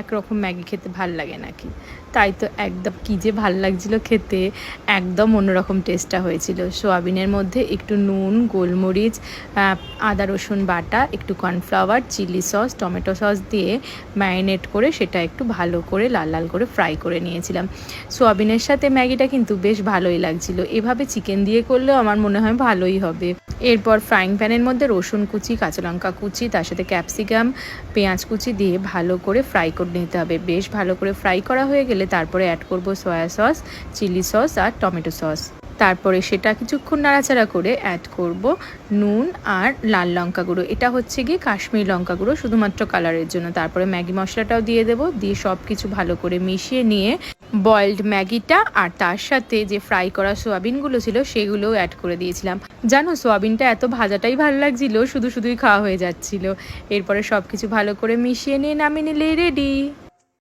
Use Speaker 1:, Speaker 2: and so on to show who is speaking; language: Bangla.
Speaker 1: একরকম ম্যাগি খেতে ভাল লাগে নাকি। তাই তো একদম কী যে ভাল লাগছিল খেতে, একদম অন্যরকম টেস্টটা হয়েছিল। সোয়াবিনের মধ্যে একটু নুন, গোলমরিচ, আদা রসুন বাটা, একটু cornflour, chilli sauce, tomato sauce দিয়ে ম্যারিনেট করে সেটা একটু ভালো করে লাল লাল করে ফ্রাই করে নিয়েছিলাম। সোয়াবিনের সাথে ম্যাগিটা কিন্তু বেশ ভালোই লাগছিল। এভাবে চিকেন দিয়ে করলেও আমার মনে হয় ভালোই হবে। এরপর ফ্রাইং প্যানের মধ্যে রসুন কুচি, কাঁচা লঙ্কা কুচি, তার সাথে ক্যাপসিকাম, পেঁয়াজ কুচি দিয়ে ভালো করে ফ্রাই করে নিতে হবে। বেশ ভালো করে ফ্রাই করা হয়ে গেলে তারপরে অ্যাড করব সয়া সস, চিলি সস আর টমেটো সস। তারপরে সেটা কিছুক্ষণ নাড়াচাড়া করে অ্যাড করব নুন আর লাল লঙ্কা গুঁড়ো। এটা হচ্ছে গিয়ে কাশ্মীরি লঙ্কা গুঁড়ো, শুধুমাত্র কালারের জন্য। তারপরে ম্যাগি মশলাটাও দিয়ে দেবো, দিয়ে সব কিছু ভালো করে মিশিয়ে নিয়ে বয়েলড ম্যাগিটা আর তার সাথে যে ফ্রাই করা সোয়াবিনগুলো ছিল সেগুলোও অ্যাড করে দিয়েছিলাম। জানো, সোয়াবিনটা এত ভাজাটাই ভালো লাগছিল, শুধুই খাওয়া হয়ে যাচ্ছিল। এরপরে সব কিছু ভালো করে মিশিয়ে নিয়ে নামিয়ে নিলেই রেডি।